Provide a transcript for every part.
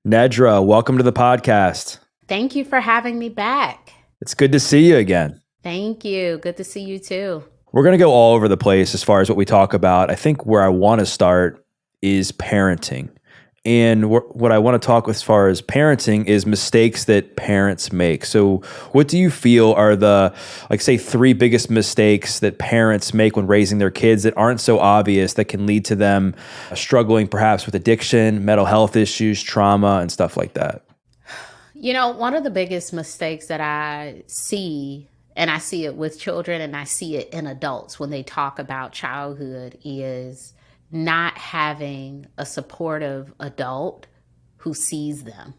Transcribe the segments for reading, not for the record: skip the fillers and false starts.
Nedra, welcome to the podcast. Thank you for having me back. It's good to see you again. Thank you. Good to see you too. We're going to go all over the place as far as what we talk about. I think where I want to start is parenting. And what I want to talk as far as parenting is mistakes that parents make. So what do you feel are the, say, three biggest mistakes that parents make when raising their kids that aren't so obvious, that can lead to them struggling perhaps with addiction, mental health issues, trauma, and stuff like that? You know, one of the biggest mistakes that I see, and I see it with children and I see it in adults when they talk about childhood, is not having a supportive adult who sees them.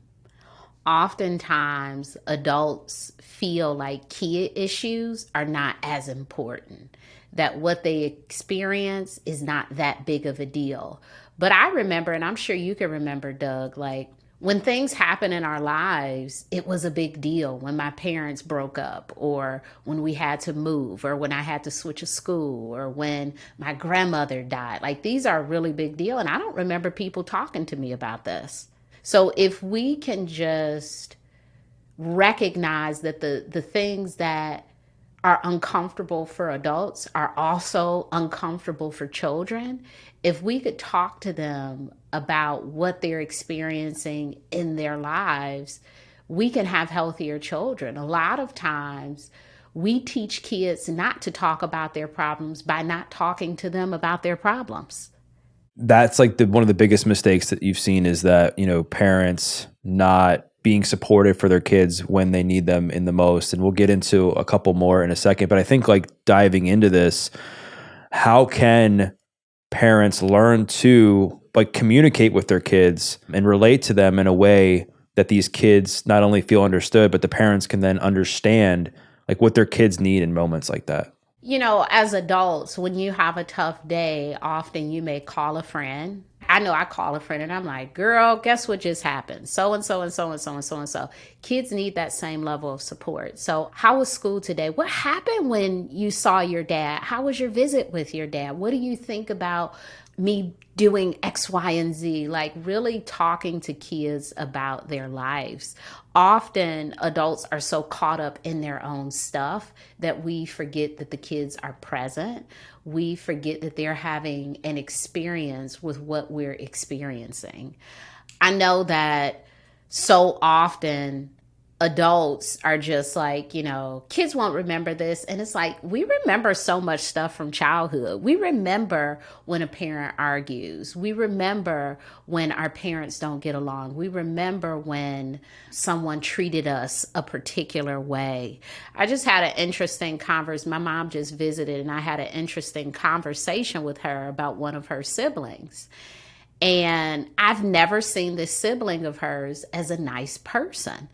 Oftentimes, adults feel like kid issues are not as important, that what they experience is not that big of a deal. But I remember, and I'm sure you can remember, Doug, like when things happen in our lives, it was a big deal when my parents broke up, or when we had to move, or when I had to switch a school, or when my grandmother died. Like, these are a really big deal. And I don't remember people talking to me about this. So if we can just recognize that the things that are uncomfortable for adults are also uncomfortable for children, if we could talk to them about what they're experiencing in their lives, we can have healthier children. A lot of times we teach kids not to talk about their problems by not talking to them about their problems. That's like one of the biggest mistakes that you've seen, is that, parents not being supportive for their kids when they need them in the most. And we'll get into a couple more in a second. But I think, diving into this, how can parents learn to communicate with their kids and relate to them in a way that these kids not only feel understood, but the parents can then understand what their kids need in moments like that? As adults, when you have a tough day, often you may call a friend. I know I call a friend and I'm like, girl, guess what just happened? So and so and so and so and so and so. Kids need that same level of support. So how was school today? What happened when you saw your dad? How was your visit with your dad? What do you think about me doing X, Y, and Z? Like, really talking to kids about their lives. Often adults are so caught up in their own stuff that we forget that the kids are present. We forget that they're having an experience with what we're experiencing. I know that so often adults are just like, kids won't remember this. And it's like, we remember so much stuff from childhood. We remember when a parent argues. We remember when our parents don't get along. We remember when someone treated us a particular way. I just had an interesting conversation. My mom just visited and I had an interesting conversation with her about one of her siblings. And I've never seen this sibling of hers as a nice person.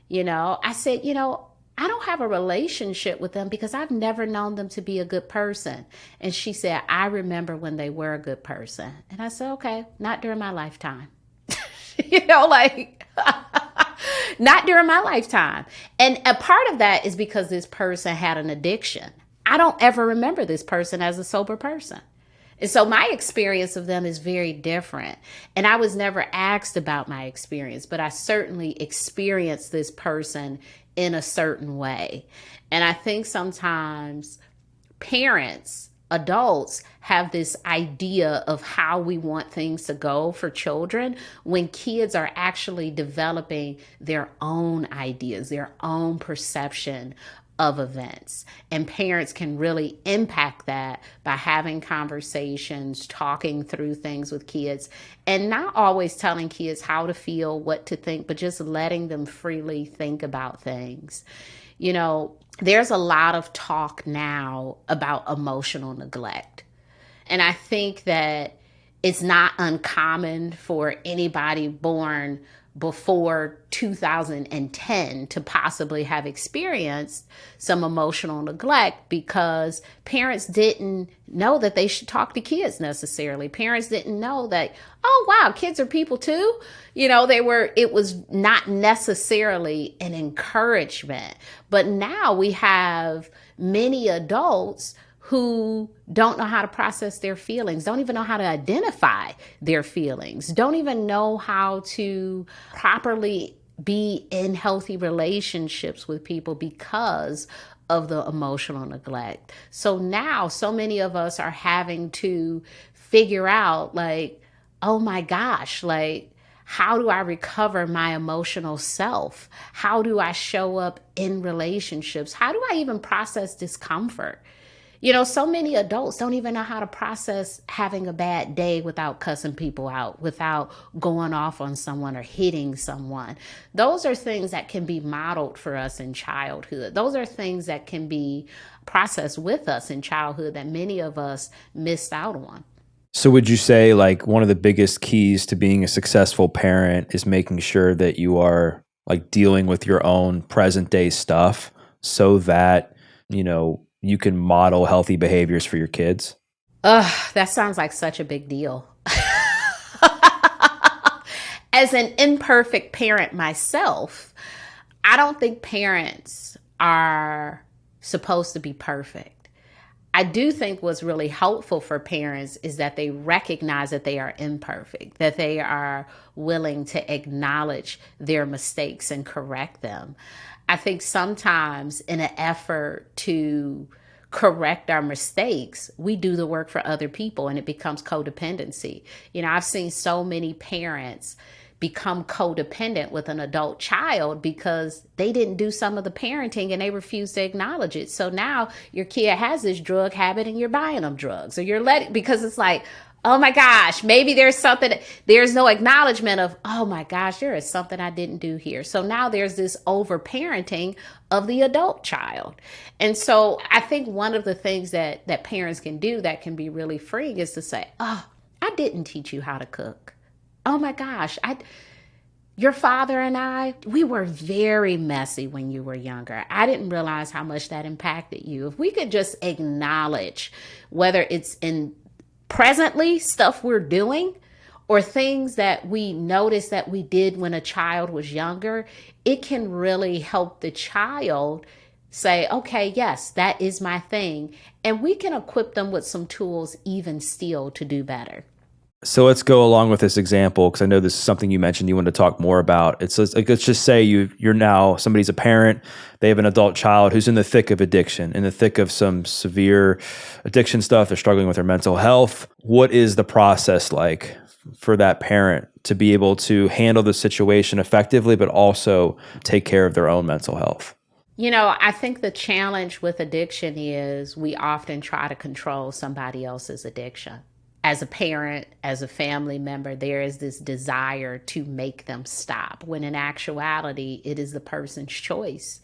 I said, I don't have a relationship with them because I've never known them to be a good person. And she said, I remember when they were a good person. And I said, okay, not during my lifetime. Not during my lifetime. And a part of that is because this person had an addiction. I don't ever remember this person as a sober person. And so my experience of them is very different. And I was never asked about my experience, but I certainly experienced this person in a certain way. And I think sometimes parents, adults, have this idea of how we want things to go for children when kids are actually developing their own ideas, their own perception of events. And parents can really impact that by having conversations, talking through things with kids, and not always telling kids how to feel, what to think, but just letting them freely think about things. There's a lot of talk now about emotional neglect. And I think that it's not uncommon for anybody born before 2010 to possibly have experienced some emotional neglect because parents didn't know that they should talk to kids necessarily. Parents didn't know that, oh, wow, kids are people too. It was not necessarily an encouragement. But now we have many adults who don't know how to process their feelings, don't even know how to identify their feelings, don't even know how to properly be in healthy relationships with people because of the emotional neglect. So now so many of us are having to figure out, like, oh my gosh, like, how do I recover my emotional self? How do I show up in relationships? How do I even process discomfort? So many adults don't even know how to process having a bad day without cussing people out, without going off on someone or hitting someone. Those are things that can be modeled for us in childhood. Those are things that can be processed with us in childhood that many of us missed out on. So would you say like one of the biggest keys to being a successful parent is making sure that you are like dealing with your own present day stuff so that, you can model healthy behaviors for your kids? Ugh, that sounds like such a big deal. As an imperfect parent myself, I don't think parents are supposed to be perfect. I do think what's really helpful for parents is that they recognize that they are imperfect, that they are willing to acknowledge their mistakes and correct them. I think sometimes in an effort to correct our mistakes, we do the work for other people and it becomes codependency. I've seen so many parents become codependent with an adult child because they didn't do some of the parenting and they refuse to acknowledge it. So now your kid has this drug habit and you're buying them drugs, or you're letting, because it's like, oh my gosh, maybe there's no acknowledgement of, oh my gosh, there is something I didn't do here. So now there's this over parenting of the adult child. And so I think one of the things that parents can do that can be really freeing is to say, oh, I didn't teach you how to cook. Oh my gosh, your father and I, we were very messy when you were younger. I didn't realize how much that impacted you. If we could just acknowledge, whether it's in presently stuff we're doing or things that we noticed that we did when a child was younger, it can really help the child say, okay, yes, that is my thing. And we can equip them with some tools even still to do better. So let's go along with this example, because I know this is something you mentioned you want to talk more about. It's like, let's just say you're now, somebody's a parent, they have an adult child who's in the thick of addiction, in the thick of some severe addiction stuff. They're struggling with their mental health. What is the process like for that parent to be able to handle the situation effectively, but also take care of their own mental health? I think the challenge with addiction is we often try to control somebody else's addiction. As a parent, as a family member, there is this desire to make them stop, when in actuality, it is the person's choice.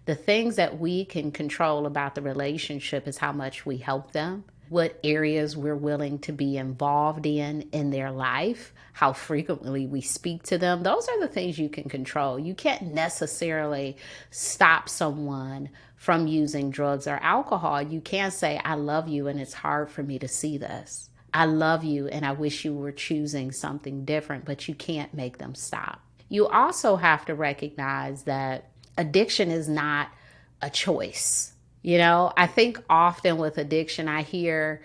The things that we can control about the relationship is how much we help them, what areas we're willing to be involved in their life, how frequently we speak to them. Those are the things you can control. You can't necessarily stop someone from using drugs or alcohol. You can say, I love you and it's hard for me to see this. I love you and I wish you were choosing something different, but you can't make them stop. You also have to recognize that addiction is not a choice. I think often with addiction, I hear,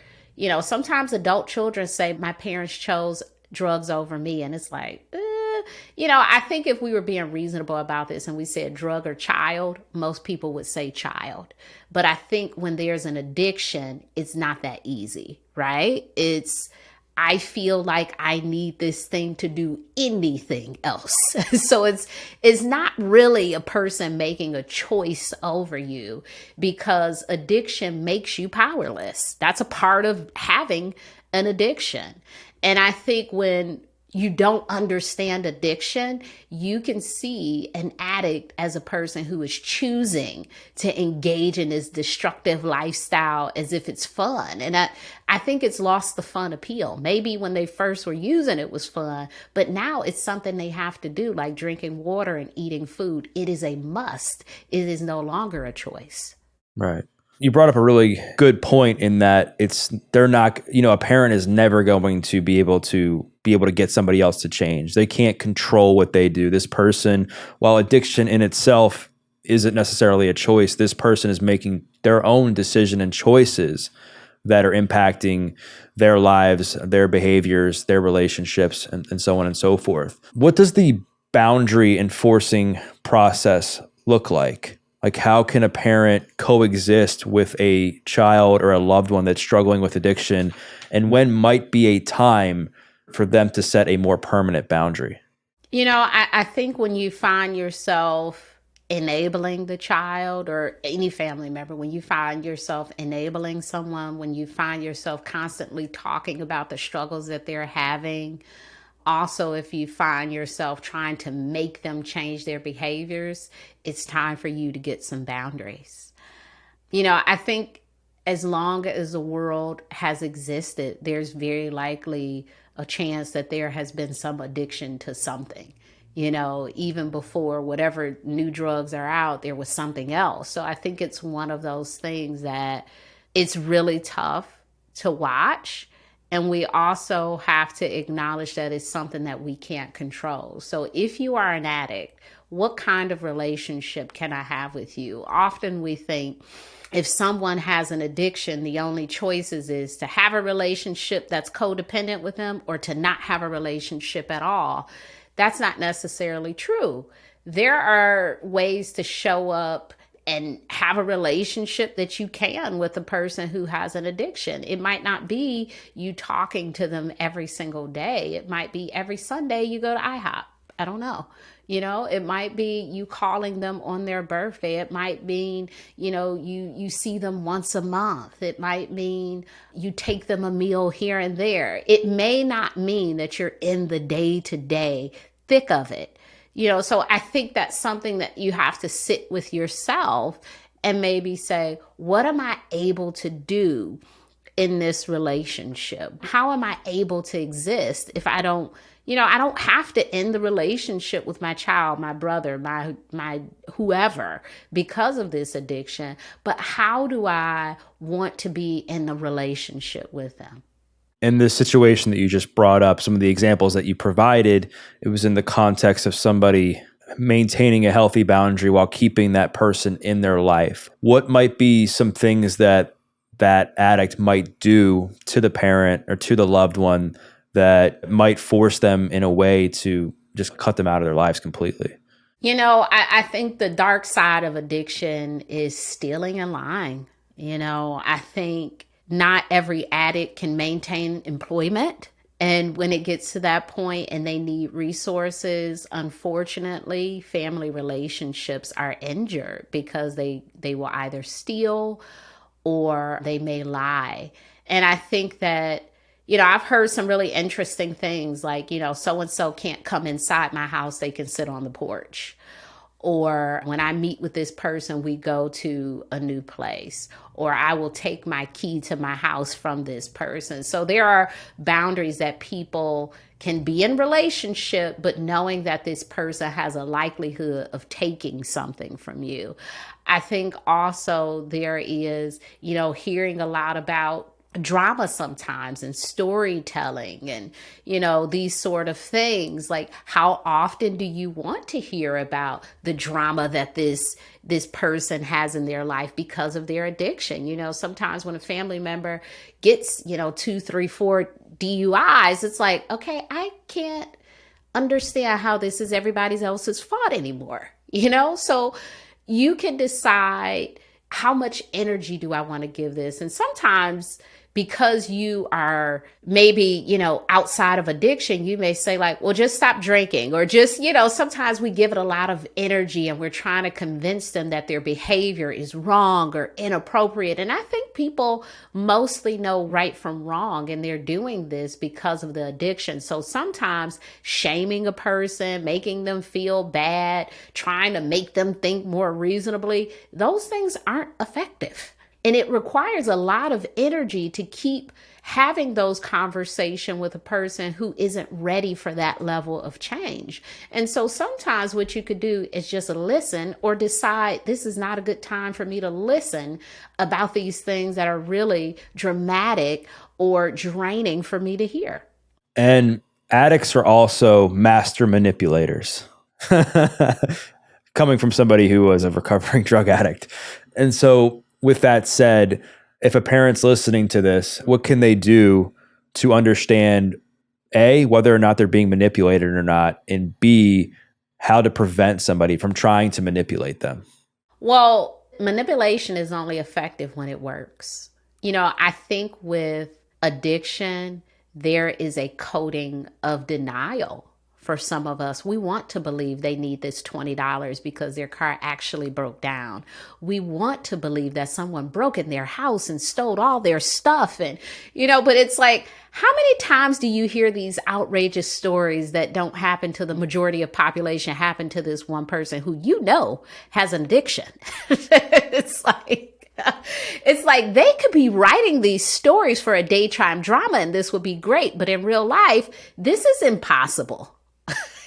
sometimes adult children say, my parents chose drugs over me. And it's like, I think if we were being reasonable about this and we said drug or child, most people would say child. But I think when there's an addiction, it's not that easy, right? I feel like I need this thing to do anything else. So it's not really a person making a choice over you, because addiction makes you powerless. That's a part of having an addiction. And I think when you don't understand addiction, you can see an addict as a person who is choosing to engage in this destructive lifestyle as if it's fun. And I think it's lost the fun appeal. Maybe when they first were using it was fun, but now it's something they have to do, like drinking water and eating food. It is a must. It is no longer a choice. Right. You brought up a really good point in that they're not, a parent is never going to be able to get somebody else to change. They can't control what they do. This person, while addiction in itself isn't necessarily a choice. This person is making their own decision and choices that are impacting their lives, their behaviors, their relationships, and so on and so forth. What does the boundary enforcing process look like? Like, how can a parent coexist with a child or a loved one that's struggling with addiction? And when might be a time for them to set a more permanent boundary? I think when you find yourself enabling the child or any family member, when you find yourself enabling someone, when you find yourself constantly talking about the struggles that they're having, also if you find yourself trying to make them change their behaviors, it's time for you to get some boundaries. I think as long as the world has existed, there's very likely a chance that there has been some addiction to something. Even before whatever new drugs are out, there was something else. So I think it's one of those things that it's really tough to watch. And we also have to acknowledge that it's something that we can't control. So if you are an addict, what kind of relationship can I have with you? Often we think if someone has an addiction, the only choices is to have a relationship that's codependent with them or to not have a relationship at all. That's not necessarily true. There are ways to show up and have a relationship that you can with a person who has an addiction. It might not be you talking to them every single day. It might be every Sunday you go to IHOP. I don't know. It might be you calling them on their birthday. It might mean, you see them once a month. It might mean you take them a meal here and there. It may not mean that you're in the day-to-day thick of it. So I think that's something that you have to sit with yourself and maybe say, what am I able to do in this relationship? How am I able to exist if I don't have to end the relationship with my child, my brother, my whoever because of this addiction, but how do I want to be in the relationship with them? In the situation that you just brought up, some of the examples that you provided, it was in the context of somebody maintaining a healthy boundary while keeping that person in their life. What might be some things that addict might do to the parent or to the loved one that might force them in a way to just cut them out of their lives completely? I think the dark side of addiction is stealing and lying. I think not every addict can maintain employment. And when it gets to that point and they need resources, unfortunately, family relationships are injured because they will either steal or they may lie. And I think that, I've heard some really interesting things like, so-and-so can't come inside my house, they can sit on the porch. Or when I meet with this person, we go to a new place. Or I will take my key to my house from this person. So there are boundaries that people can be in relationship, but knowing that this person has a likelihood of taking something from you. I think also there is, hearing a lot about drama sometimes and storytelling and these sort of things. Like, how often do you want to hear about the drama that this person has in their life because of their addiction? Sometimes when a family member gets 2, 3, 4 DUIs, it's like, okay, I can't understand how this is everybody else's fault anymore. So you can decide, how much energy do I want to give this? And sometimes, because you are maybe, outside of addiction, you may say like, well, just stop drinking, or just, sometimes we give it a lot of energy and we're trying to convince them that their behavior is wrong or inappropriate. And I think people mostly know right from wrong, and they're doing this because of the addiction. So sometimes shaming a person, making them feel bad, trying to make them think more reasonably, those things aren't effective. And it requires a lot of energy to keep having those conversations with a person who isn't ready for that level of change. And so sometimes what you could do is just listen, or decide this is not a good time for me to listen about these things that are really dramatic or draining for me to hear. And addicts are also master manipulators. coming from somebody who was a recovering drug addict. And so with that said, if a parent's listening to this, what can they do to understand A, whether or not they're being manipulated or not, and B, how to prevent somebody from trying to manipulate them? Well, manipulation is only effective when it works. I think with addiction, there is a coating of denial for some of us. We want to believe they need this $20 because their car actually broke down. We want to believe that someone broke in their house and stole all their stuff. And, but it's like, how many times do you hear these outrageous stories that don't happen to the majority of population, happen to this one person who has an addiction? It's like they could be writing these stories for a daytime drama and this would be great. But in real life, this is impossible.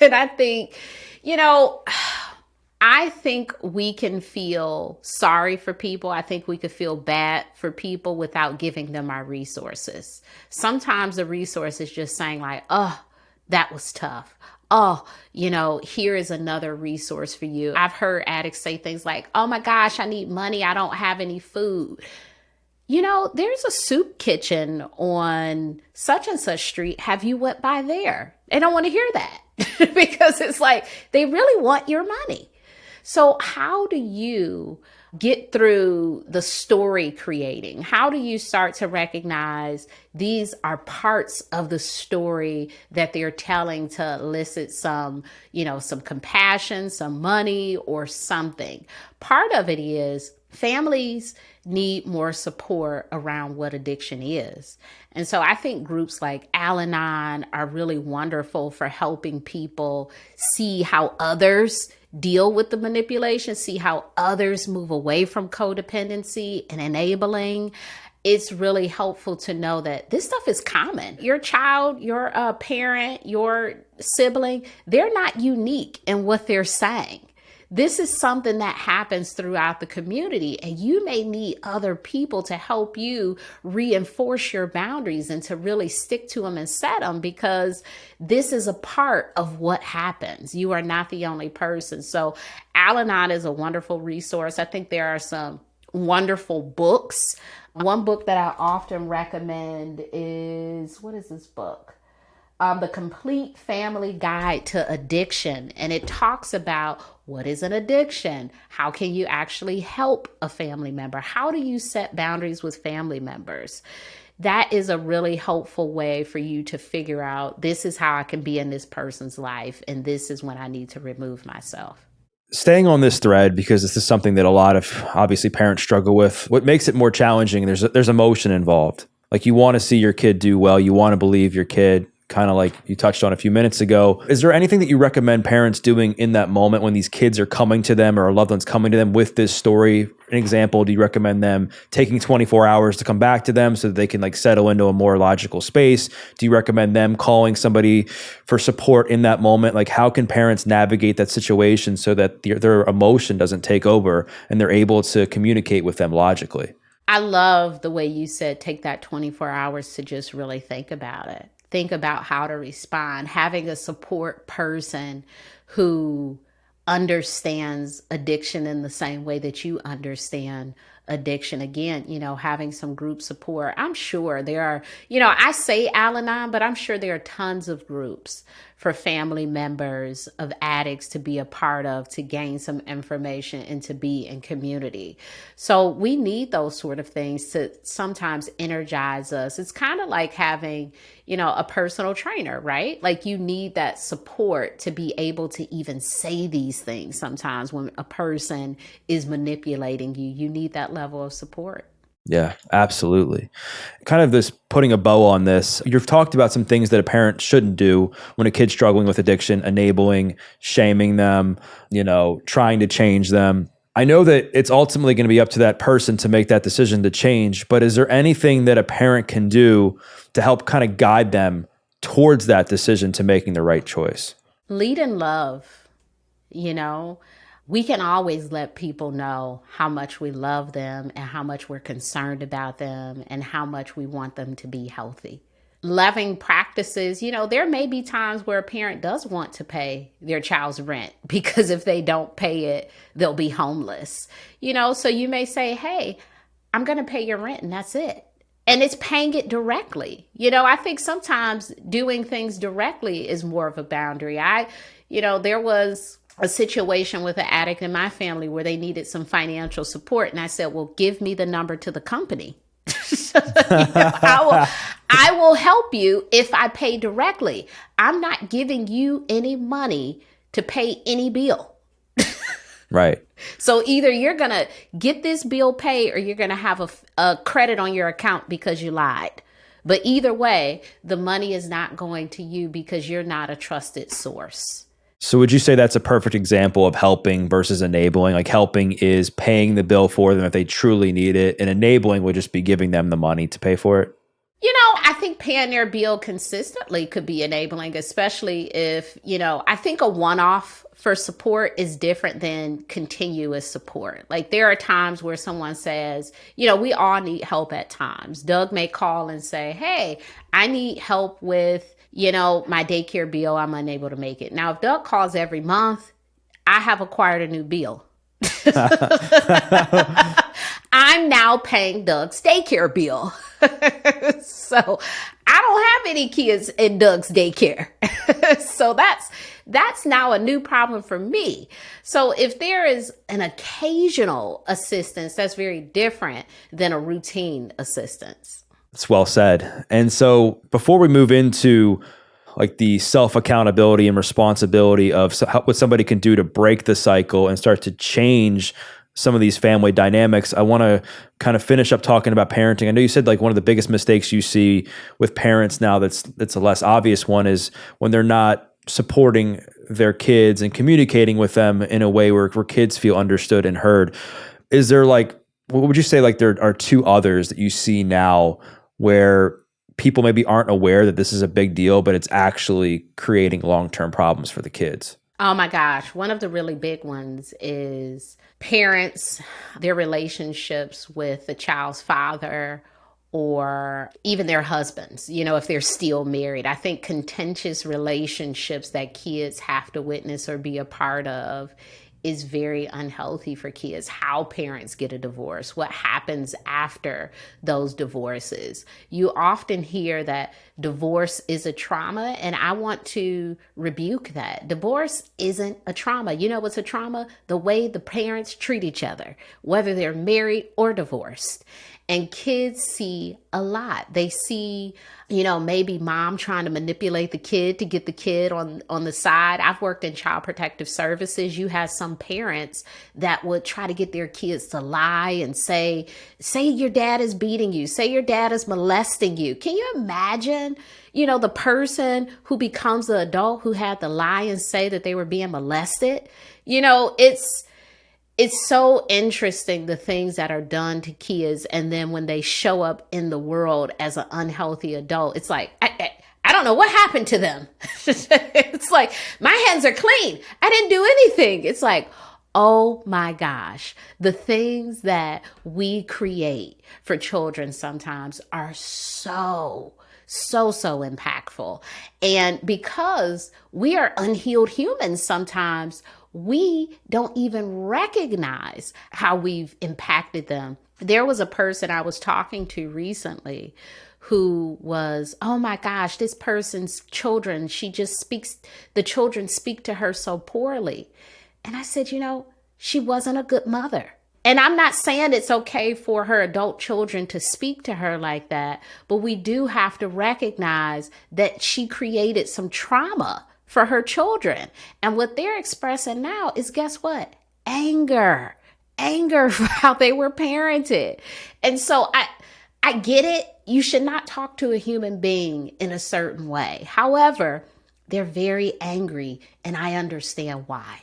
And I think, I think we can feel sorry for people. I think we could feel bad for people without giving them our resources. Sometimes the resource is just saying like, oh, that was tough. Oh, here is another resource for you. I've heard addicts say things like, oh my gosh, I need money. I don't have any food. There's a soup kitchen on such and such street. Have you went by there? They don't want to hear that because it's like they really want your money. So how do you get through the story creating? How do you start to recognize these are parts of the story that they're telling to elicit some compassion, some money or something? Part of it is families need more support around what addiction is. And so I think groups like Al-Anon are really wonderful for helping people see how others deal with the manipulation, see how others move away from codependency and enabling. It's really helpful to know that this stuff is common. Your child, your parent, your sibling, they're not unique in what they're saying. This is something that happens throughout the community, and you may need other people to help you reinforce your boundaries and to really stick to them and set them, because this is a part of what happens. You are not the only person. So Al-Anon is a wonderful resource. I think there are some wonderful books. One book that I often recommend is, what is this book? The Complete Family Guide to Addiction. And it talks about what is an addiction? How can you actually help a family member? How do you set boundaries with family members? That is a really helpful way for you to figure out, this is how I can be in this person's life, and this is when I need to remove myself. Staying on this thread, because this is something that a lot of obviously parents struggle with. What makes it more challenging, there's emotion involved. Like, you want to see your kid do well. You want to believe your kid, kind of like you touched on a few minutes ago. Is there anything that you recommend parents doing in that moment when these kids are coming to them or a loved one's coming to them with this story? An example, do you recommend them taking 24 hours to come back to them so that they can like settle into a more logical space? Do you recommend them calling somebody for support in that moment? Like, how can parents navigate that situation so that their emotion doesn't take over and they're able to communicate with them logically? I love the way you said, take that 24 hours to just really think about it. Think about how to respond. Having a support person who understands addiction in the same way that you understand addiction. Again, having some group support. I'm sure there are, I say Al-Anon, but I'm sure there are tons of groups for family members of addicts to be a part of, to gain some information and to be in community. So we need those sort of things to sometimes energize us. It's kind of like having, a personal trainer, right? Like, you need that support to be able to even say these things. Sometimes when a person is manipulating you, you need that level of support. Yeah, absolutely. Kind of this putting a bow on this, you've talked about some things that a parent shouldn't do when a kid's struggling with addiction, enabling, shaming them, trying to change them. I know that it's ultimately going to be up to that person to make that decision to change, but is there anything that a parent can do to help kind of guide them towards that decision to making the right choice? Lead in love. We can always let people know how much we love them and how much we're concerned about them and how much we want them to be healthy. loving practices. There may be times where a parent does want to pay their child's rent because if they don't pay it, they'll be homeless. So you may say, hey, I'm going to pay your rent and that's it. And it's paying it directly. I think sometimes doing things directly is more of a boundary. There was a situation with an addict in my family where they needed some financial support. And I said, well, give me the number to the company. I will help you if I pay directly. I'm not giving you any money to pay any bill. Right. So either you're going to get this bill paid or you're going to have a credit on your account because you lied. But either way, the money is not going to you because you're not a trusted source. So would you say that's a perfect example of helping versus enabling? Like helping is paying the bill for them if they truly need it, and enabling would just be giving them the money to pay for it? I think paying their bill consistently could be enabling, especially if, I think a one-off for support is different than continuous support. Like there are times where someone says, we all need help at times. Doug may call and say, hey, I need help with, my daycare bill. I'm unable to make it. Now, if Doug calls every month, I have acquired a new bill. I'm now paying Doug's daycare bill. So I don't have any kids in Doug's daycare. So that's now a new problem for me. So if there is an occasional assistance, that's very different than a routine assistance. It's well said. And so before we move into like the self-accountability and responsibility of what somebody can do to break the cycle and start to change some of these family dynamics, I want to kind of finish up talking about parenting. I know you said like one of the biggest mistakes you see with parents now that's a less obvious one is when they're not supporting their kids and communicating with them in a way where kids feel understood and heard. Is there what would you say there are two others that you see now where people maybe aren't aware that this is a big deal, but it's actually creating long-term problems for the kids? Oh my gosh. One of the really big ones is parents, their relationships with the child's father or even their husbands, if they're still married. I think contentious relationships that kids have to witness or be a part of is very unhealthy for kids. How parents get a divorce, what happens after those divorces. You often hear that divorce is a trauma, and I want to rebuke that. Divorce isn't a trauma. You know what's a trauma? The way the parents treat each other, whether they're married or divorced. And kids see a lot. They see, maybe mom trying to manipulate the kid to get the kid on the side. I've worked in child protective services. You have some parents that would try to get their kids to lie and say your dad is beating you, say your dad is molesting you. Can you imagine, the person who becomes the adult who had to lie and say that they were being molested? It's so interesting, the things that are done to kids. And then when they show up in the world as an unhealthy adult, it's like, I don't know what happened to them. It's like, my hands are clean. I didn't do anything. It's like, oh my gosh, the things that we create for children sometimes are so impactful. And because we are unhealed humans sometimes, we don't even recognize how we've impacted them. There was a person I was talking to recently who was, oh my gosh, this person's children, the children speak to her so poorly. And I said, she wasn't a good mother. And I'm not saying it's okay for her adult children to speak to her like that, but we do have to recognize that she created some trauma for her children. And what they're expressing now is, guess what? Anger for how they were parented. And so I get it. You should not talk to a human being in a certain way. However, they're very angry, and I understand why.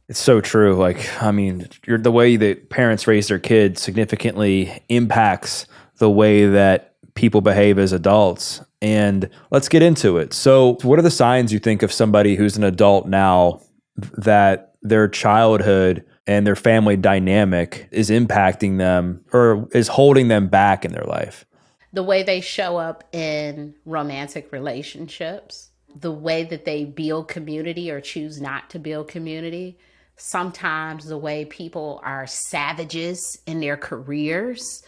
It's so true. The way that parents raise their kids significantly impacts the way that people behave as adults. And let's get into it. So what are the signs you think of somebody who's an adult now that their childhood and their family dynamic is impacting them or is holding them back in their life? The way they show up in romantic relationships, the way that they build community or choose not to build community, sometimes the way people are savages in their careers,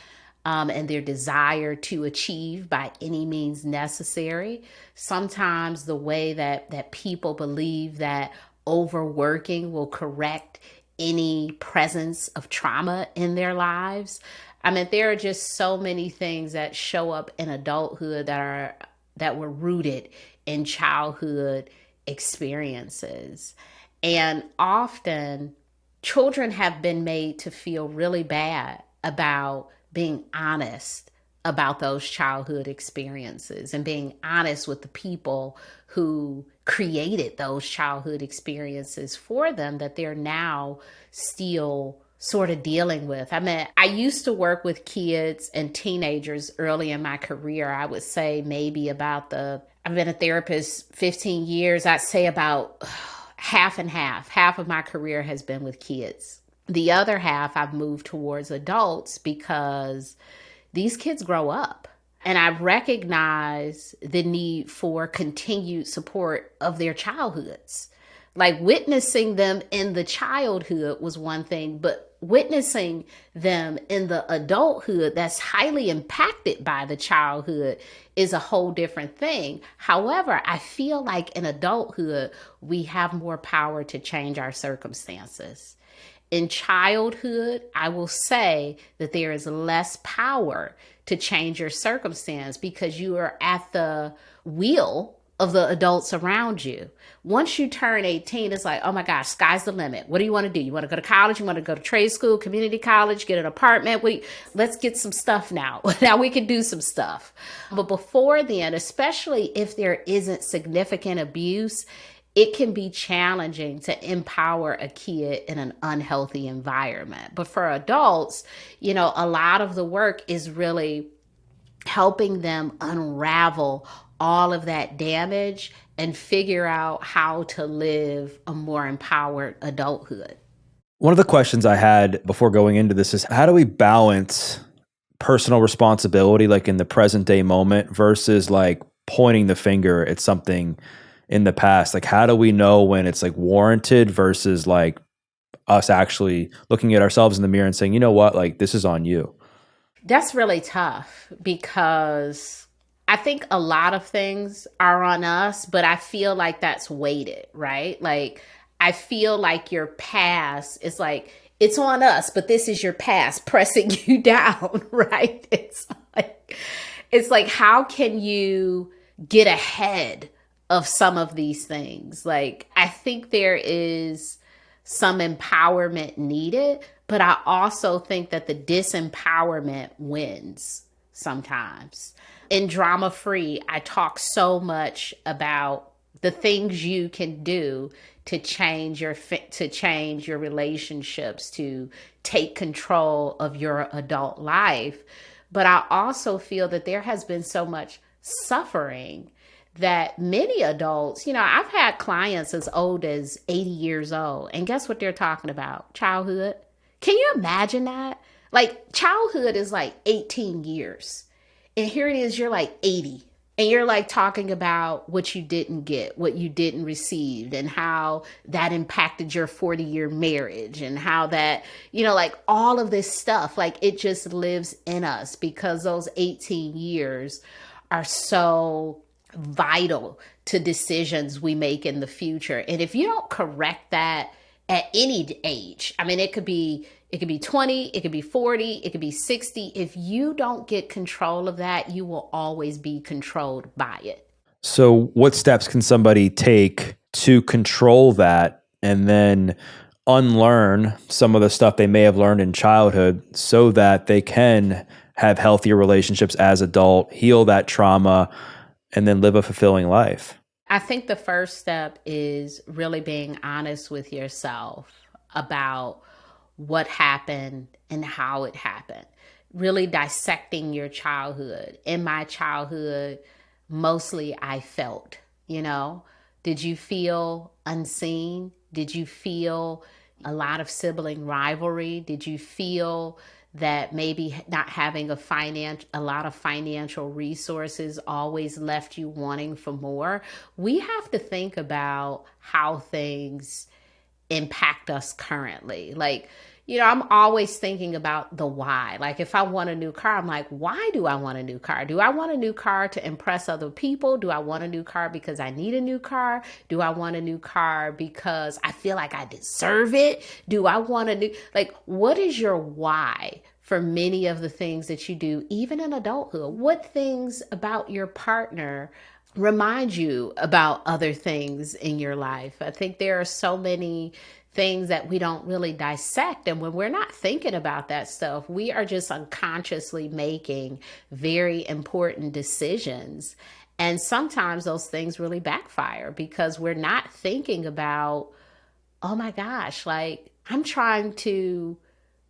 and their desire to achieve by any means necessary. Sometimes the way that people believe that overworking will correct any presence of trauma in their lives. I mean, there are just so many things that show up in adulthood that were rooted in childhood experiences. And often children have been made to feel really bad about being honest about those childhood experiences and being honest with the people who created those childhood experiences for them that they're now still sort of dealing with. I mean, I used to work with kids and teenagers early in my career. I would say maybe I've been a therapist 15 years. I'd say about half and half. Half of my career has been with kids. The other half I've moved towards adults because these kids grow up. And I recognize the need for continued support of their childhoods. Like witnessing them in the childhood was one thing, but witnessing them in the adulthood that's highly impacted by the childhood is a whole different thing. However, I feel like in adulthood, we have more power to change our circumstances. In childhood, I will say that there is less power to change your circumstance because you are at the wheel of the adults around you. Once you turn 18, it's like, oh my gosh, sky's the limit. What do you want to do? You want to go to college? You want to go to trade school, community college, get an apartment? Let's get some stuff now. Now we can do some stuff. But before then, especially if there isn't significant abuse, it can be challenging to empower a kid in an unhealthy environment. But for adults, a lot of the work is really helping them unravel all of that damage and figure out how to live a more empowered adulthood. One of the questions I had before going into this is how do we balance personal responsibility, like in the present day moment, versus like pointing the finger at something in the past? Like, how do we know when it's like warranted versus like us actually looking at ourselves in the mirror and saying, you know what, like this is on you? That's really tough because I think a lot of things are on us, but I feel like that's weighted, right? Like, I feel like your past is like, it's on us, but this is your past pressing you down, right? It's like, how can you get ahead of some of these things? Like, I think there is some empowerment needed, but I also think that the disempowerment wins sometimes. In Drama Free, I talk so much about the things you can do to change your relationships, to take control of your adult life. But I also feel that there has been so much suffering that many adults, I've had clients as old as 80 years old, and guess what they're talking about? Childhood. Can you imagine that? Like, childhood is like 18 years. And here it is, you're like 80. And you're like talking about what you didn't get, what you didn't receive, and how that impacted your 40-year marriage, and how that, like all of this stuff, like it just lives in us because those 18 years are so vital to decisions we make in the future. And if you don't correct that at any age, I mean, it could be 20, it could be 40, it could be 60. If you don't get control of that, you will always be controlled by it. So what steps can somebody take to control that and then unlearn some of the stuff they may have learned in childhood so that they can have healthier relationships as adult, heal that trauma, and then live a fulfilling life? I think the first step is really being honest with yourself about what happened and how it happened. Really dissecting your childhood. In my childhood, mostly I felt, Did you feel unseen? Did you feel a lot of sibling rivalry? Did you feel that maybe not having a lot of financial resources always left you wanting for more. We have to think about how things impact us currently. Like, I'm always thinking about the why. Like, if I want a new car, I'm like, why do I want a new car? Do I want a new car to impress other people? Do I want a new car because I need a new car? Do I want a new car because I feel like I deserve it? Do I want a new, like, what is your why for many of the things that you do, even in adulthood? What things about your partner remind you about other things in your life? I think there are so many things that we don't really dissect. And when we're not thinking about that stuff, we are just unconsciously making very important decisions. And sometimes those things really backfire because we're not thinking about, oh my gosh, like I'm trying to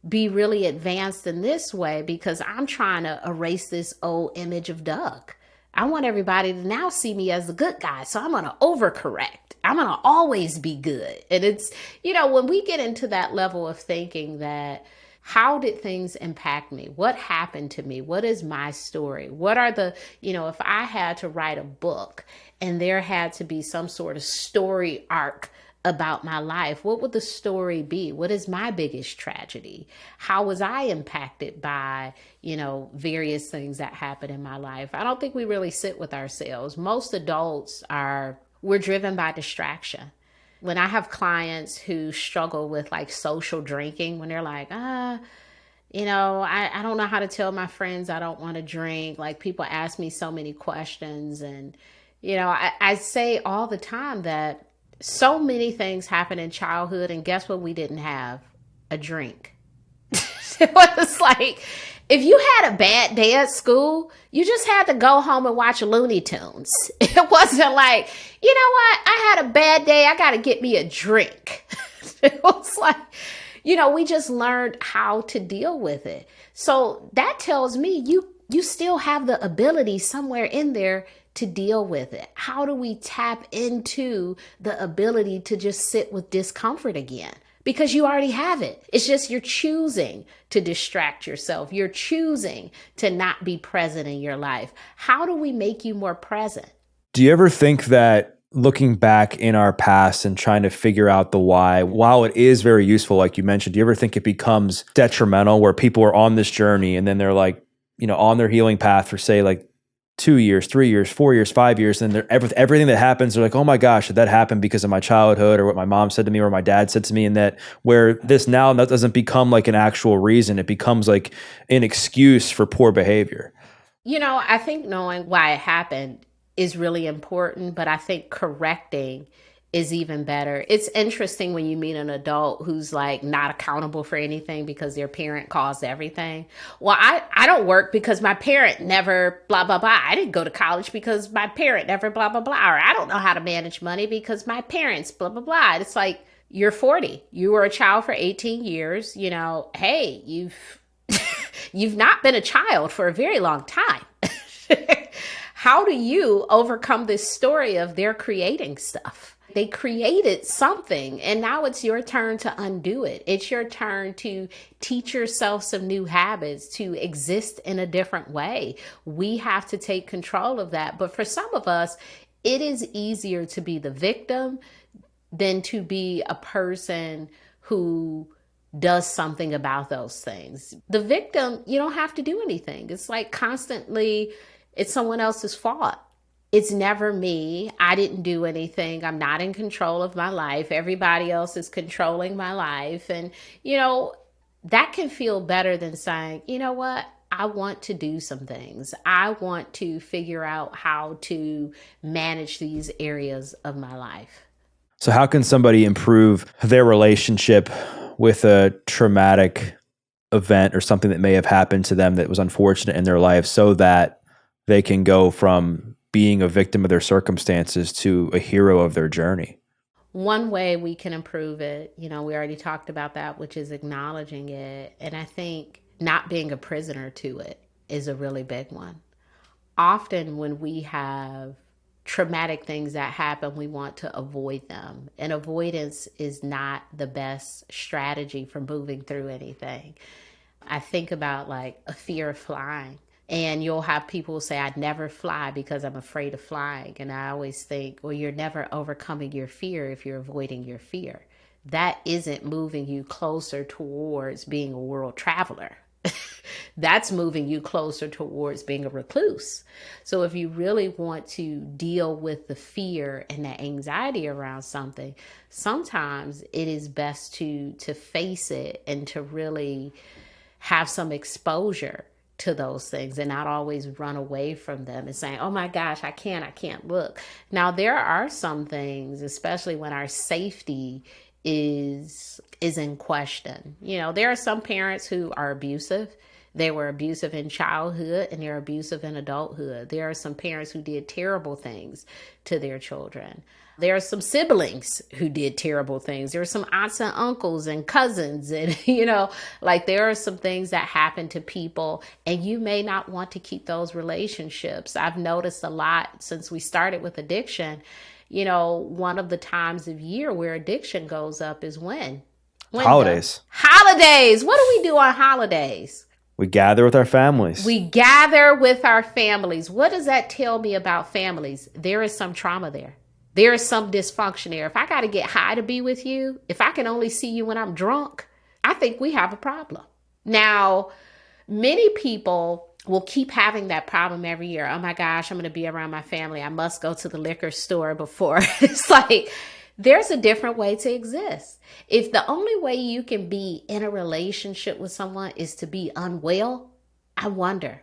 be really advanced in this way because I'm trying to erase this old image of Doug. I want everybody to now see me as the good guy. So I'm going to overcorrect. I'm going to always be good. And it's, when we get into that level of thinking that, how did things impact me? What happened to me? What is my story? What are the, if I had to write a book and there had to be some sort of story arc about my life, what would the story be? What is my biggest tragedy? How was I impacted by, various things that happen in my life? I don't think we really sit with ourselves. Most adults we're driven by distraction. When I have clients who struggle with like social drinking, when they're like, I don't know how to tell my friends I don't want to drink. Like, people ask me so many questions. And, I say all the time that so many things happen in childhood, and guess what we didn't have? A drink. It was like, if you had a bad day at school, you just had to go home and watch Looney Tunes. It wasn't like, you know what? I had a bad day. I got to get me a drink. It was like, we just learned how to deal with it. So that tells me you still have the ability somewhere in there to deal with it. How do we tap into the ability to just sit with discomfort again? Because you already have it. It's just you're choosing to distract yourself. You're choosing to not be present in your life. How do we make you more present? Do you ever think that looking back in our past and trying to figure out the why, while it is very useful, like you mentioned, do you ever think it becomes detrimental where people are on this journey and then they're like, on their healing path for say like 2 years, 3 years, 4 years, 5 years, and they're everything that happens, they're like, oh my gosh, did that happen because of my childhood or what my mom said to me or my dad said to me? And that where this now that doesn't become like an actual reason, it becomes like an excuse for poor behavior. I think knowing why it happened is really important, but I think correcting is even better. It's interesting when you meet an adult who's like not accountable for anything because their parent caused everything. Well, I don't work because my parent never blah, blah, blah. I didn't go to college because my parent never blah, blah, blah. Or I don't know how to manage money because my parents blah, blah, blah. It's like, you're 40. You were a child for 18 years. Hey, you've not been a child for a very long time. How do you overcome this story of they're creating stuff? They created something, and now it's your turn to undo it. It's your turn to teach yourself some new habits, to exist in a different way. We have to take control of that. But for some of us, it is easier to be the victim than to be a person who does something about those things. The victim, you don't have to do anything. It's like constantly, it's someone else's fault. It's never me. I didn't do anything. I'm not in control of my life. Everybody else is controlling my life. And, that can feel better than saying, you know what? I want to do some things. I want to figure out how to manage these areas of my life. So how can somebody improve their relationship with a traumatic event or something that may have happened to them that was unfortunate in their life so that they can go from being a victim of their circumstances to a hero of their journey? One way we can improve it, we already talked about that, which is acknowledging it. And I think not being a prisoner to it is a really big one. Often when we have traumatic things that happen, we want to avoid them. And avoidance is not the best strategy for moving through anything. I think about like a fear of flying. And you'll have people say, I'd never fly because I'm afraid of flying. And I always think, well, you're never overcoming your fear if you're avoiding your fear. That isn't moving you closer towards being a world traveler. That's moving you closer towards being a recluse. So if you really want to deal with the fear and the anxiety around something, sometimes it is best to face it and to really have some exposure to those things and not always run away from them and saying, oh my gosh, I can't look. Now, there are some things, especially when our safety is in question. You know, there are some parents who are abusive. They were abusive in childhood and they're abusive in adulthood. There are some parents who did terrible things to their children. There are some siblings who did terrible things. There are some aunts and uncles and cousins. And, you know, like there are some things that happen to people and you may not want to keep those relationships. I've noticed a lot since we started with addiction. You know, one of the times of year where addiction goes up is when Holidays. Holidays. What do we do on holidays? We gather with our families. We gather with our families. What does that tell me about families? There is some trauma there. There is some dysfunction there. If I got to get high to be with you, if I can only see you when I'm drunk, I think we have a problem. Now, many people will keep having that problem every year. Oh my gosh, I'm going to be around my family. I must go to the liquor store before. It's like, there's a different way to exist. If the only way you can be in a relationship with someone is to be unwell, I wonder.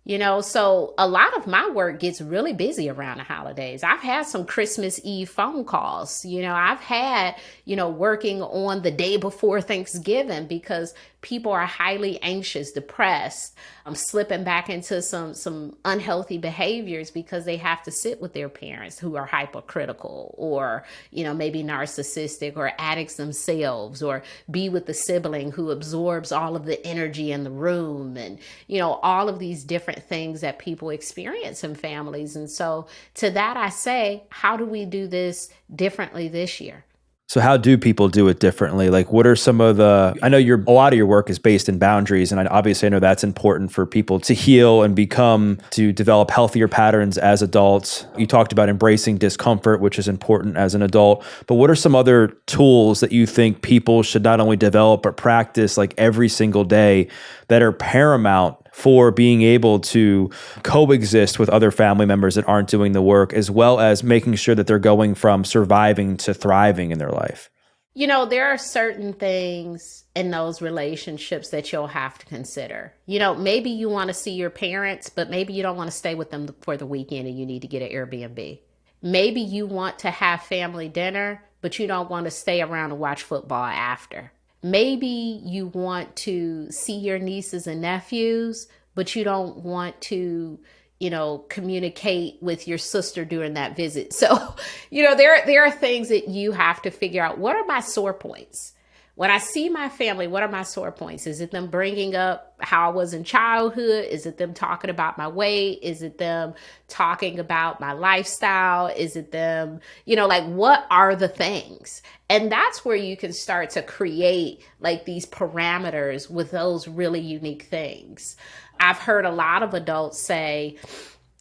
You know, so a lot of my work gets really busy around the holidays. I've had some Christmas Eve phone calls. You know, I've had, you know, working on the day before Thanksgiving because people are highly anxious, depressed, slipping back into some unhealthy behaviors because they have to sit with their parents who are hypercritical or, you know, maybe narcissistic or addicts themselves, or be with the sibling who absorbs all of the energy in the room, and, you know, all of these different things that people experience in families. And so to that, I say, how do we do this differently this year? So how do people do it differently? Like, what are some of I know a lot of your work is based in boundaries, and obviously I know that's important for people to heal and to develop healthier patterns as adults. You talked about embracing discomfort, which is important as an adult, but what are some other tools that you think people should not only develop, but practice like every single day that are paramount for being able to coexist with other family members that aren't doing the work, as well as making sure that they're going from surviving to thriving in their life? You know, there are certain things in those relationships that you'll have to consider. You know, maybe you want to see your parents, but maybe you don't want to stay with them for the weekend and you need to get an Airbnb. Maybe you want to have family dinner, but you don't want to stay around and watch football after. Maybe you want to see your nieces and nephews, but you don't want to, you know, communicate with your sister during that visit. So, you know, there are things that you have to figure out. What are my sore points? When I see my family, what are my sore points? Is it them bringing up how I was in childhood? Is it them talking about my weight? Is it them talking about my lifestyle? Is it them, you know, like, what are the things? And that's where you can start to create like these parameters with those really unique things. I've heard a lot of adults say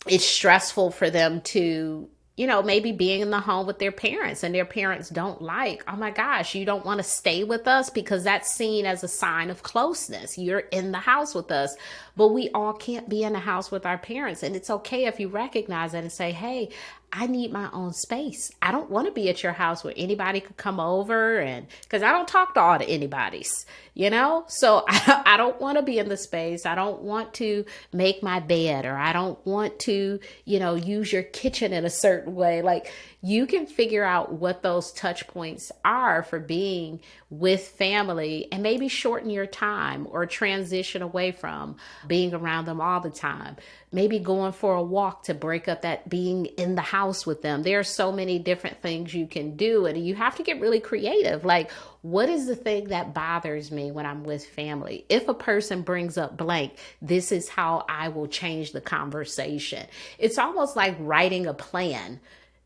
it's stressful for them to, you know, maybe being in the home with their parents and their parents don't like, oh my gosh, you don't want to stay with us, because that's seen as a sign of closeness. You're in the house with us, but we all can't be in the house with our parents. And it's okay if you recognize that and say, hey, I need my own space. I don't want to be at your house where anybody could come over, and because I don't talk to all the anybody's, you know? So I don't want to be in the space. I don't want to make my bed, or I don't want to, you know, use your kitchen in a certain way. Like, you can figure out what those touch points are for being with family and maybe shorten your time or transition away from being around them all the time. Maybe going for a walk to break up that being in the house with them. There are so many different things you can do, and you have to get really creative. Like, what is the thing that bothers me when I'm with family? If a person brings up blank, this is how I will change the conversation. It's almost like writing a plan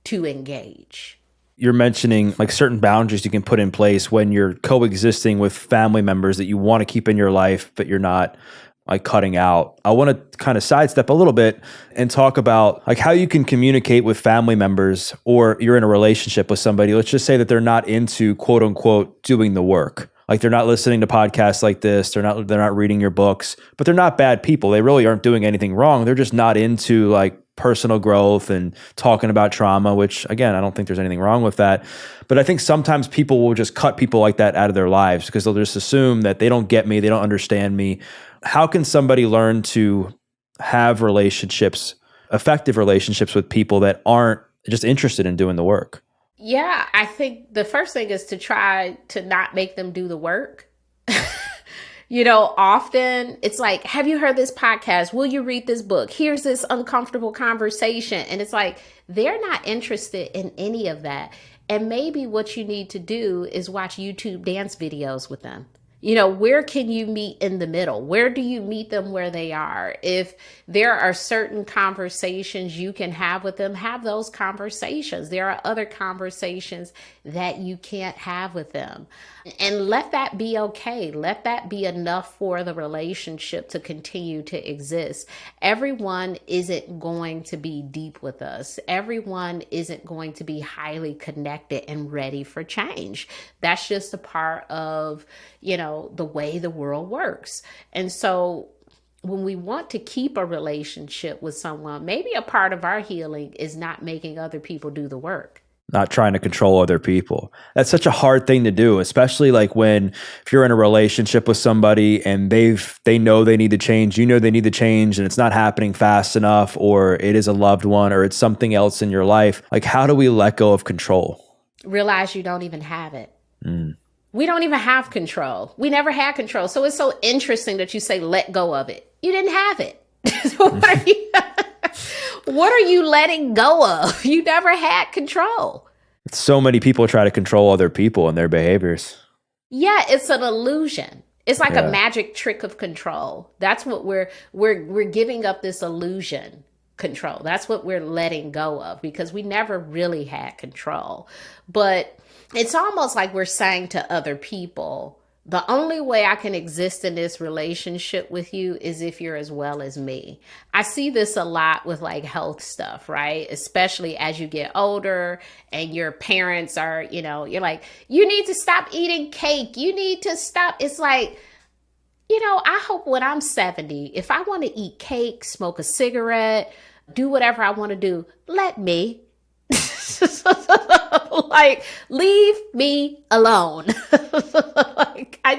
to engage. you're mentioning like certain boundaries you can put in place when you're coexisting with family members that you want to keep in your life, but you're not like cutting out. I want to kind of sidestep a little bit and talk about like how you can communicate with family members, or you're in a relationship with somebody. Let's just say that they're not into quote unquote doing the work. Like they're not listening to podcasts like this. They're not reading your books, but they're not bad people. They really aren't doing anything wrong. They're just not into like personal growth and talking about trauma, which again, I don't think there's anything wrong with that. But I think sometimes people will just cut people like that out of their lives because they'll just assume that they don't get me, they don't understand me. How can somebody learn to have relationships, effective relationships with people that aren't just interested in doing the work? Yeah, I think the first thing is to try to not make them do the work. Often it's like, have you heard this podcast? Will you read this book? Here's this uncomfortable conversation. And it's like, they're not interested in any of that. And maybe what you need to do is watch YouTube dance videos with them. Where can you meet in the middle? Where do you meet them where they are? If there are certain conversations you can have with them, have those conversations. There are other conversations that you can't have with them. And let that be okay. Let that be enough for the relationship to continue to exist. Everyone isn't going to be deep with us. Everyone isn't going to be highly connected and ready for change. That's just a part of, the way the world works. And so when we want to keep a relationship with someone, maybe a part of our healing is not making other people do the work. Not trying to control other people. That's such a hard thing to do, especially like if you're in a relationship with somebody and they know they need to change, they need to change, and it's not happening fast enough, or it is a loved one, or it's something else in your life. Like, how do we let go of control? Realize you don't even have it. We don't even have control. We never had control. So it's so interesting that you say, let go of it. You didn't have it. So what are you letting go of? You never had control. So many people try to control other people and their behaviors. Yeah, it's an illusion. It's like a magic trick of control. That's what we're giving up, this illusion control. That's what we're letting go of, because we never really had control. But it's almost like we're saying to other people, the only way I can exist in this relationship with you is if you're as well as me. I see this a lot with like health stuff, right? Especially as you get older and your parents are, you're like, you need to stop eating cake. You need to stop. It's like, I hope when I'm 70, if I want to eat cake, smoke a cigarette, do whatever I want to do, let me. Like, leave me alone. Like, I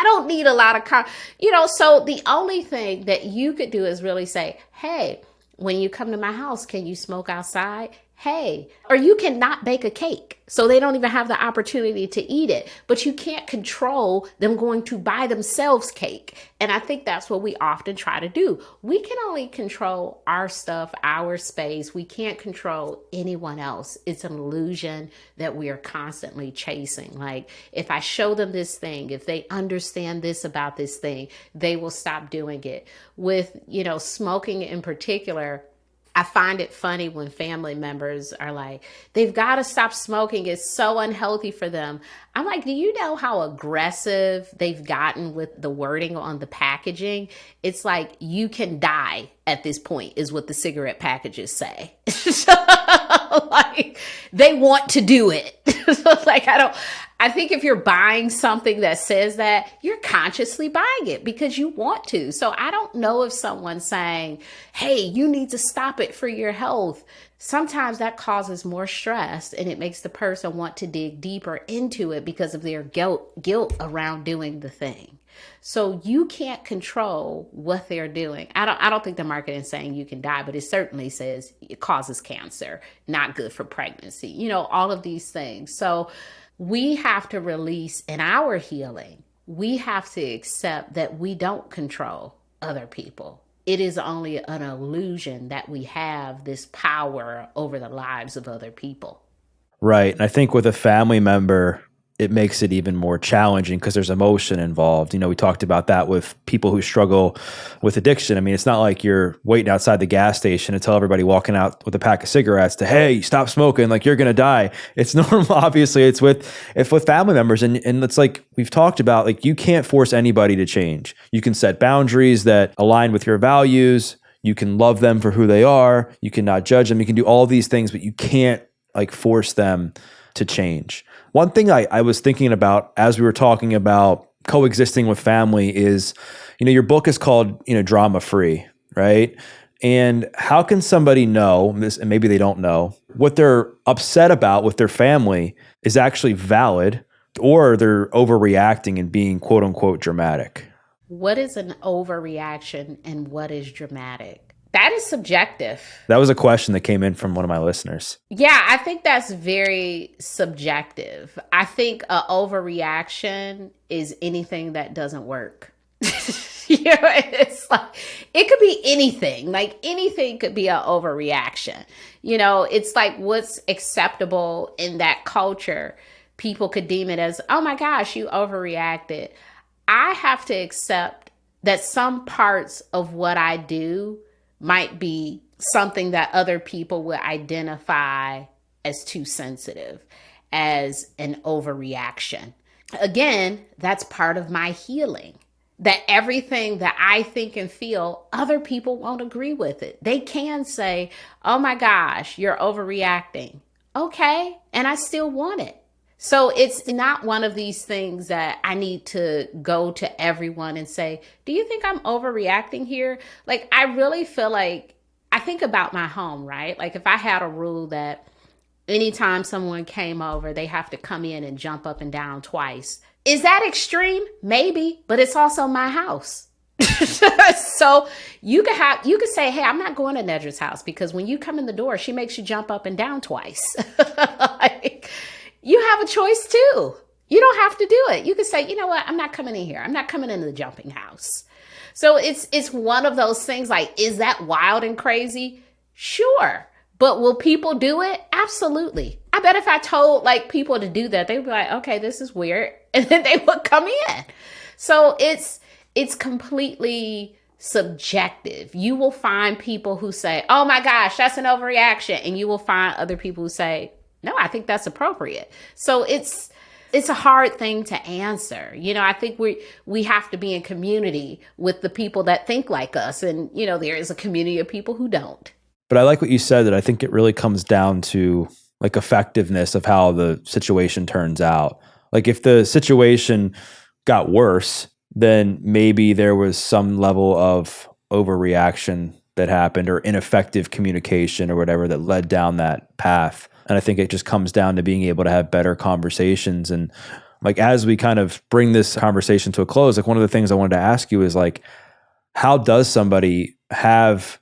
don't need a lot of, so the only thing that you could do is really say, hey, when you come to my house, can you smoke outside? Hey, or you cannot bake a cake. So they don't even have the opportunity to eat it, but you can't control them going to buy themselves cake. And I think that's what we often try to do. We can only control our stuff, our space. We can't control anyone else. It's an illusion that we are constantly chasing. Like, if I show them this thing, if they understand this about this thing, they will stop doing it. With, smoking in particular, I find it funny when family members are like, they've got to stop smoking. It's so unhealthy for them. I'm like, do you know how aggressive they've gotten with the wording on the packaging? It's like, you can die at this point is what the cigarette packages say. Like, they want to do it. Like, I think if you're buying something that says that, you're consciously buying it because you want to. So I don't know if someone's saying, hey, you need to stop it for your health. Sometimes that causes more stress and it makes the person want to dig deeper into it because of their guilt around doing the thing. So you can't control what they're doing. I don't think the marketing is saying you can die, but it certainly says it causes cancer, not good for pregnancy, all of these things. So we have to release in our healing. We have to accept that we don't control other people. It is only an illusion that we have this power over the lives of other people. Right. And I think with a family member, it makes it even more challenging because there's emotion involved. We talked about that with people who struggle with addiction. I mean, it's not like you're waiting outside the gas station to tell everybody walking out with a pack of cigarettes to, hey, stop smoking, like you're going to die. It's normal. Obviously, it's with family members. And it's like we've talked about, like you can't force anybody to change. You can set boundaries that align with your values. You can love them for who they are. You cannot judge them. You can do all these things, but you can't like force them to change. One thing I was thinking about as we were talking about coexisting with family is, your book is called, Drama Free, right? And how can somebody know this, and maybe they don't know, what they're upset about with their family is actually valid, or they're overreacting and being quote unquote dramatic? What is an overreaction and what is dramatic? That is subjective. That was a question that came in from one of my listeners. Yeah, I think that's very subjective. I think an overreaction is anything that doesn't work. It's like, it could be anything. Like anything could be an overreaction. It's like what's acceptable in that culture. People could deem it as, oh my gosh, you overreacted. I have to accept that some parts of what I do might be something that other people would identify as too sensitive, as an overreaction. Again, that's part of my healing. That everything that I think and feel, other people won't agree with it. They can say, oh my gosh, you're overreacting. Okay, and I still want it. So it's not one of these things that I need to go to everyone and say, do you think I'm overreacting here? Like, I really feel like, I think about my home, right? Like if I had a rule that anytime someone came over, they have to come in and jump up and down twice. Is that extreme? Maybe, but it's also my house. So you could say, hey, I'm not going to Nedra's house because when you come in the door, she makes you jump up and down twice. Like, you have a choice too. You don't have to do it. You can say, you know what? I'm not coming in here. I'm not coming into the jumping house. So it's one of those things like, is that wild and crazy? Sure. But will people do it? Absolutely. I bet if I told like people to do that, they'd be like, okay, this is weird. And then they would come in. So it's completely subjective. You will find people who say, oh my gosh, that's an overreaction. And you will find other people who say, no, I think that's appropriate. So it's a hard thing to answer. I think we have to be in community with the people that think like us. And, there is a community of people who don't. But I like what you said, that I think it really comes down to like effectiveness of how the situation turns out. Like if the situation got worse, then maybe there was some level of overreaction that happened or ineffective communication or whatever that led down that path. And I think it just comes down to being able to have better conversations. And like, as we kind of bring this conversation to a close, like one of the things I wanted to ask you is like, how does somebody have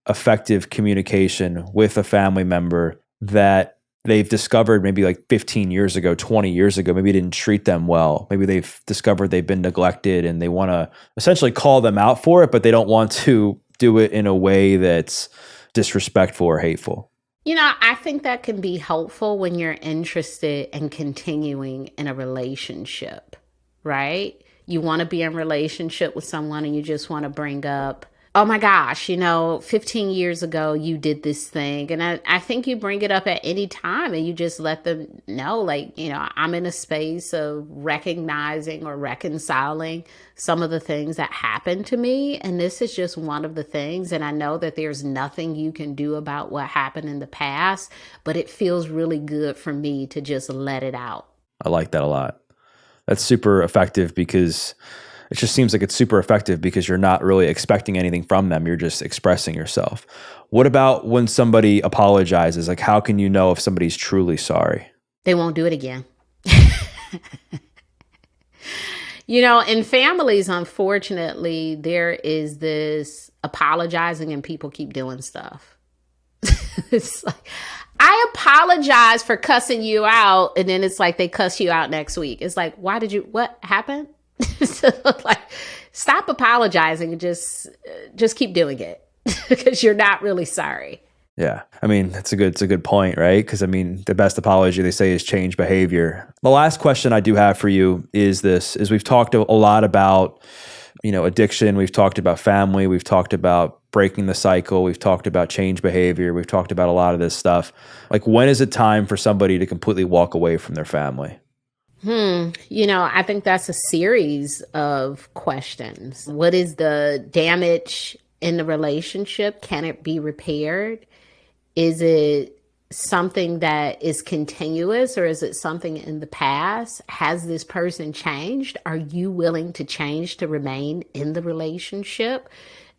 effective communication with a family member that they've discovered maybe like 15 years ago, 20 years ago, maybe didn't treat them well. Maybe they've discovered they've been neglected and they want to essentially call them out for it, but they don't want to do it in a way that's disrespectful or hateful. I think that can be helpful when you're interested in continuing in a relationship, right? You want to be in a relationship with someone and you just want to bring up, oh my gosh, 15 years ago, you did this thing. And I think you bring it up at any time and you just let them know, like, I'm in a space of recognizing or reconciling some of the things that happened to me. And this is just one of the things. And I know that there's nothing you can do about what happened in the past, but it feels really good for me to just let it out. I like that a lot. That's super effective because it just seems like it's super effective because you're not really expecting anything from them. You're just expressing yourself. What about when somebody apologizes? Like, how can you know if somebody's truly sorry? They won't do it again. In families, unfortunately, there is this apologizing and people keep doing stuff. It's like, I apologize for cussing you out. And then it's like they cuss you out next week. It's like, what happened? So, like, stop apologizing and just keep doing it because you're not really sorry. Yeah. I mean, it's a good point, right? Because I mean, the best apology they say is change behavior. The last question I do have for you is this, is we've talked a lot about, addiction, we've talked about family, we've talked about breaking the cycle, we've talked about change behavior, we've talked about a lot of this stuff. Like, when is it time for somebody to completely walk away from their family? I think that's a series of questions. What is the damage in the relationship? Can it be repaired? Is it something that is continuous, or is it something in the past? Has this person changed? Are you willing to change to remain in the relationship?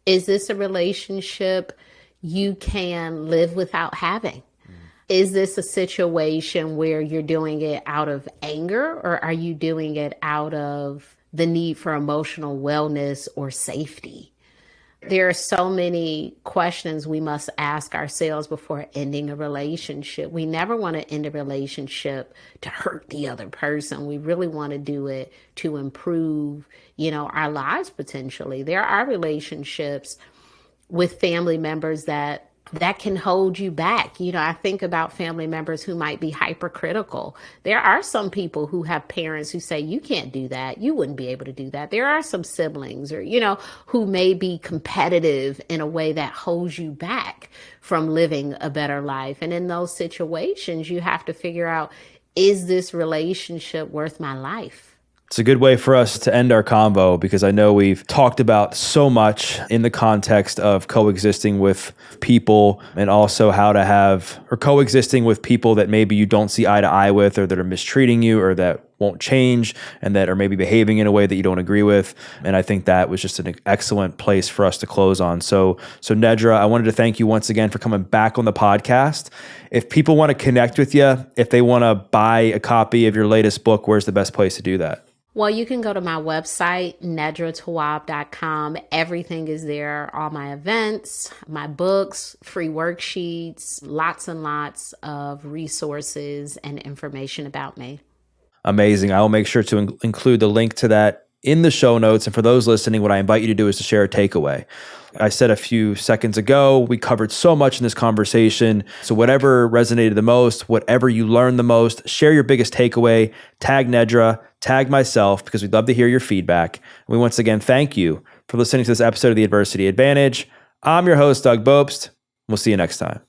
Is this a relationship you can live without having? Is this a situation where you're doing it out of anger, or are you doing it out of the need for emotional wellness or safety? There are so many questions we must ask ourselves before ending a relationship. We never want to end a relationship to hurt the other person. We really want to do it to improve, our lives potentially. There are relationships with family members that can hold you back. I think about family members who might be hypercritical. There are some people who have parents who say, you can't do that. You wouldn't be able to do that. There are some siblings or, who may be competitive in a way that holds you back from living a better life. And in those situations, you have to figure out, is this relationship worth my life? It's a good way for us to end our convo, because I know we've talked about so much in the context of coexisting with people, and also how to have, or coexisting with people that maybe you don't see eye to eye with, or that are mistreating you, or that won't change, and that are maybe behaving in a way that you don't agree with. And I think that was just an excellent place for us to close on. So Nedra, I wanted to thank you once again for coming back on the podcast. If people want to connect with you, if they want to buy a copy of your latest book, where's the best place to do that? Well, you can go to my website, nedratawwab.com. Everything is there. All my events, my books, free worksheets, lots and lots of resources and information about me. Amazing. I will make sure to include the link to that in the show notes. And for those listening, what I invite you to do is to share a takeaway. I said a few seconds ago, we covered so much in this conversation. So whatever resonated the most, whatever you learned the most, share your biggest takeaway, tag Nedra, tag myself, because we'd love to hear your feedback. And we once again thank you for listening to this episode of The Adversity Advantage. I'm your host, Doug Bopst. We'll see you next time.